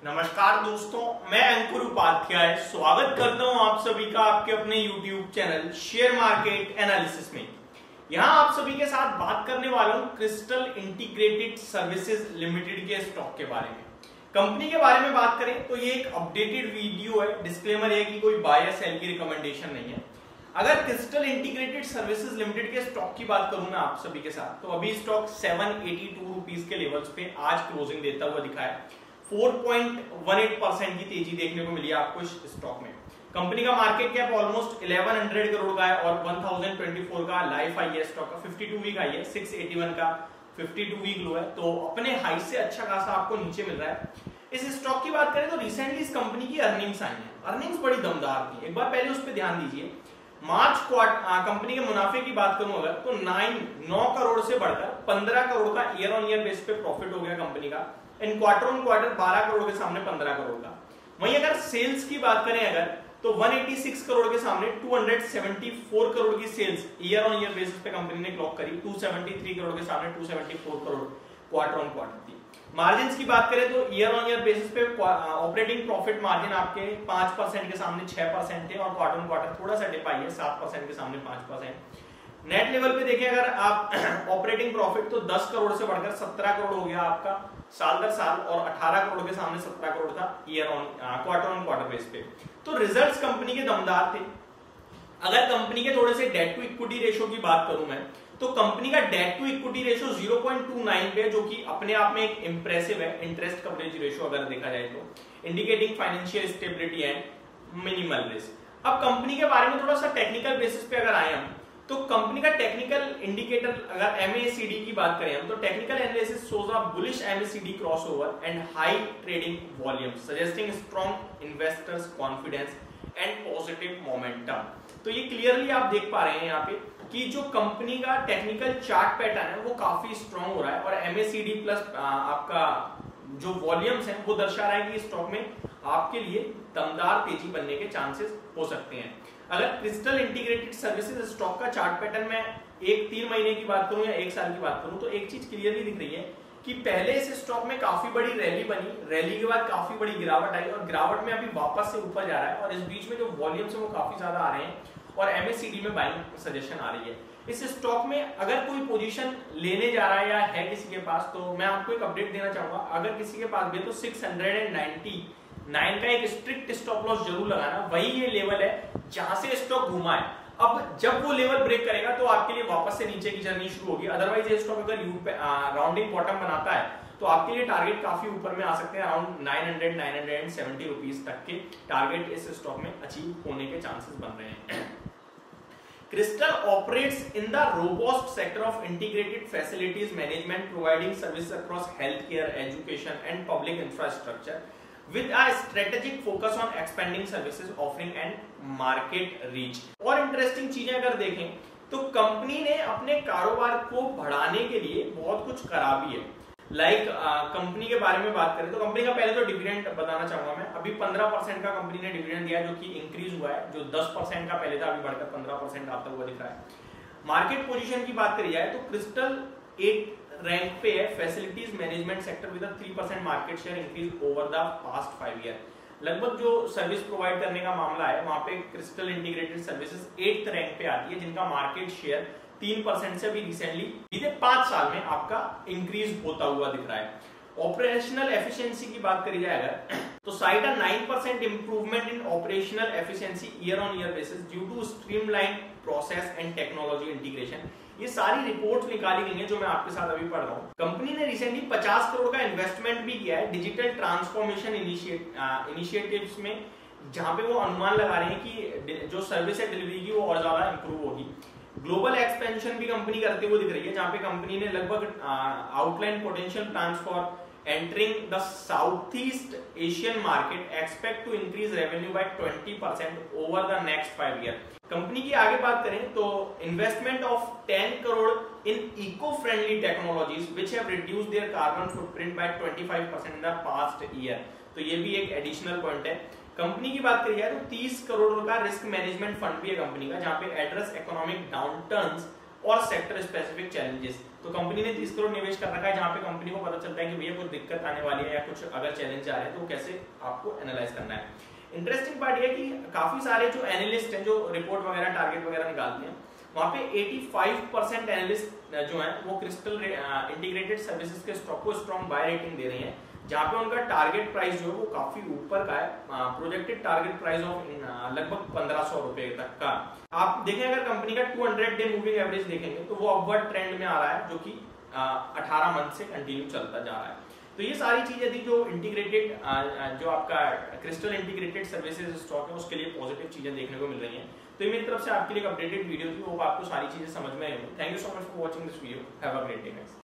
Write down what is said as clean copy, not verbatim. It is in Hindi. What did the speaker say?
नमस्कार दोस्तों, मैं अंकुर उपाध्याय स्वागत करता हूं आप सभी का आपके अपने YouTube channel share market analysis में। यहां आप सभी के साथ बात करने वाला हूं क्रिस्टल इंटीग्रेटेड सर्विसेज लिमिटेड के स्टॉक के बारे में। कंपनी के बारे में बात करें तो ये एक अपडेटेड वीडियो है। डिस्क्लेमर है कि कोई बाय या सेल की रिकमेंडेशन नहीं है। अगर क्रिस्टल इंटीग्रेटेड सर्विसेज लिमिटेड के स्टॉक की बात करूं मैं आप सभी के साथ, तो अभी स्टॉक 782 रुपीज के लेवल्स पे आज क्लोजिंग देता हुआ दिखा है। 4.18% की तेजी देखने को मिली आपको इस स्टॉक में। कंपनी का मार्केट कैप ऑलमोस्ट 1100 करोड़ का है और 1024 का लाइफ हाई है स्टॉक का, 52 वीक हाई है, 681 का 52 वीक लो है, तो अपने हाई से अच्छा खासा आपको नीचे मिल रहा है। इस स्टॉक की बात करें तो रिसेंटली इस कंपनी की अर्निंग्स आई है। अर्निंग्स बड़ी दमदार थी, एक बार पहले उस पर ध्यान दीजिए। मार्च क्वार्टर कंपनी के मुनाफे की बात करूं अगर तो 9 करोड़ से बढ़कर 15 करोड़ का ईयर ऑन ईयर बेस पे प्रॉफिट हो गया कंपनी का। इन क्वार्टर ऑन क्वार्टर 12 करोड़ के सामने 15 करोड़ का। वहीं अगर सेल्स की बात करें अगर तो 186 करोड़ के सामने 274 करोड़ की sales year on year basis पे कंपनी ने क्लॉक करी। 273 करोड़ के सामने 274 करोड़ क्वार्टर ऑन क्वार्टर थी। मार्जिन की बात करें तो ईयर ऑन ईयर बेसिस पे ऑपरेटिंग प्रॉफिट मार्जिन आपके 5% के सामने 6% थे और क्वार्टर ऑन क्वार्टर थोड़ा सा डिप आई है, 7% के सामने 5%। नेट लेवल पे देखें अगर आप ऑपरेटिंग प्रॉफिट तो 10 करोड़ से बढ़कर 17 करोड़ हो गया आपका साल दर साल, और 18 करोड़ के सामने 17 करोड़ था year on quarter on quarter base पे। तो रिजल्ट्स कंपनी के दमदार थे। अगर कंपनी के थोड़े से डेट टू इक्विटी रेशियो की बात करूं मैं तो कंपनी का डेट टू इक्विटी रेशियो 0.29 पे है, जो कि अपने आप में एक इंप्रेसिव है। इंटरेस्ट कवरेज रेशियो अगर देखा जाए तो indicating financial stability and minimal risk. अब कंपनी के बारे में थोड़ा सा टेक्निकल बेसिस पे अगर आए हम तो कंपनी का टेक्निकल इंडिकेटर अगर MACD की बात करें हम तो technical analysis shows a bullish MACD crossover and high trading volume suggesting strong investors confidence and positive momentum. तो ये क्लियरली आप देख पा रहे हैं यहाँ पे कि जो कंपनी का टेक्निकल चार्ट पैटर्न है वो काफी स्ट्रॉन्ग हो रहा है, और MACD प्लस आपका जो वॉल्यूम्स हैं वो दर्शा रहा है कि स्टॉक में आपके लिए दमदार तेजी बनने के चांसेस हो सकते हैं। अगर क्रिस्टल इंटीग्रेटेड सर्विसेज स्टॉक का चार्ट पैटर्न में 3 महीने की बात करूं या 1 साल की बात करूं तो एक चीज क्लियरली दिख रही है कि पहले इस स्टॉक में काफी बड़ी रैली बनी, रैली के बाद काफी बड़ी गिरावट आई और गिरावट में अभी वापस से ऊपर जा रहा है, और इस बीच में जो वॉल्यूम्स है वो काफी ज्यादा आ रहे हैं और MACD में बाइंग सजेशन आ रही है। इस स्टॉक में अगर कोई पोजीशन लेने जा रहा है या है किसी के पास तो मैं आपको एक अपडेट देना चाहूंगा। अगर किसी के पास भी तो 699 का एक स्ट्रिक्ट स्टॉप लॉस जरूर लगाना। वही ये लेवल है जहां से स्टॉक घुमा है। अब जब वो लेवल ब्रेक करेगा तो आपके लिए वापस से नीचे की जर्नी शुरू होगी। अदरवाइज ये स्टॉक अगर राउंडिंग बॉटम बनाता है तो आपके लिए टारगेट काफी ऊपर में आ सकते हैं। अराउंड 970 रुपीज तक के टारगेट इस स्टॉक में अचीव होने के चांसेस बन रहे हैं। Crystal operates in the robust sector of integrated facilities management, providing services across healthcare, education, and public infrastructure, with a strategic focus on expanding services offering and market reach. और इंटरेस्टिंग चीजें अगर देखें तो कंपनी ने अपने कारोबार को बढ़ाने के लिए बहुत कुछ करा भी है। कंपनी के बारे में बात करें तो कंपनी का पहले तो डिविडेंड बताना चाहूंगा मैं। अभी 15% का कंपनी ने डिविडेंड दिया है, जो कि इंक्रीज हुआ है। जो 10% का पहले था अभी बढ़कर 15% आता हुआ दिख रहा है। मार्केट पोजीशन की बात करी जाए तो क्रिस्टल 8 रैंक पे है facilities management sector with 3% market share increase over the past 5 year. लगभग जो सर्विस प्रोवाइड करने का मामला है वहां पे crystal integrated services 8th rank पे आती है, जिनका मार्केट शेयर 3% से अभी रिसेंटली बीते 5 साल में आपका इंक्रीज होता हुआ दिख रहा है। ऑपरेशनल एफिशिएंसी की बात करी जाए अगर तो cite 9% improvement in operational efficiency year on year basis due to streamline process and technology integration. ये सारी रिपोर्ट्स निकाली गई हैं जो मैं आपके साथ अभी पढ़ रहा हूँ। कंपनी ने रिसेंटली 50 करोड़ का इन्वेस्टमेंट भी किया है डिजिटल ट्रांसफॉर्मेशन इनिशिएटिव्स में, जहां पे वो अनुमान लगा रहे हैं कि जो सर्विस है डिलीवरी की वो और ज्यादा इंप्रूव होगी। ग्लोबल एक्सपेंशन भी कंपनी करते हुए दिख रही है, जहां पे कंपनी ने लगभग outline potential plans for entering the south east Asian market, expect to increase revenue by 20% over the next 5 year. Company की आगे बात करें तो investment of 10 crore in eco friendly technologies which have reduced their carbon footprint by 25% in the past year. तो ये भी एक एडिशनल पॉइंट है। कंपनी की बात करिए तो 30 करोड़ का रिस्क मैनेजमेंट फंड भी है कंपनी का, जहां पे एड्रेस इकोनॉमिक डाउनटर्न्स और सेक्टर स्पेसिफिक चैलेंजेस। तो कंपनी ने 30 करोड़ निवेश कर रखा है, जहां पे कंपनी को पता चलता है कि भैया कुछ दिक्कत आने वाली है या कुछ अगर चैलेंज आ रहे हैं तो कैसे आपको एनालाइज करना है। इंटरेस्टिंग पार्ट ये है कि काफी सारे जो एनालिस्ट हैं जो रिपोर्ट वगैरह टारगेट वगैरह निकालते हैं, वहां पे 85% एनालिस्ट जो हैं वो क्रिस्टल इंटीग्रेटेड सर्विसेज के स्टॉक को स्ट्रॉन्ग बाय रेटिंग दे रही हैं, जहां पे उनका टारगेट प्राइस जो है वो काफी ऊपर का है, प्रोजेक्टेड टारगेट प्राइस ऑफ लगभग 1500 रुपए तक का। आप देखें अगर कंपनी का 200 डे मूविंग एवरेज देखेंगे तो वो अपवर्ड ट्रेंड में आ रहा है, जो कि 18 मंथ से कंटिन्यू चलता जा रहा है। तो ये सारी चीजें थी जो इंटीग्रेटेड जो आपका क्रिस्टल इंटीग्रेटेड सर्विसेज स्टॉक है उसके लिए पॉजिटिव चीजें देखने को मिल रही हैं। तो ये मेरी तरफ से आपके लिए एक अपडेटेड वीडियो थी, वो आपको सारी चीजें समझ में आई होंगी। Thank you so much for watching this video, have a great day guys.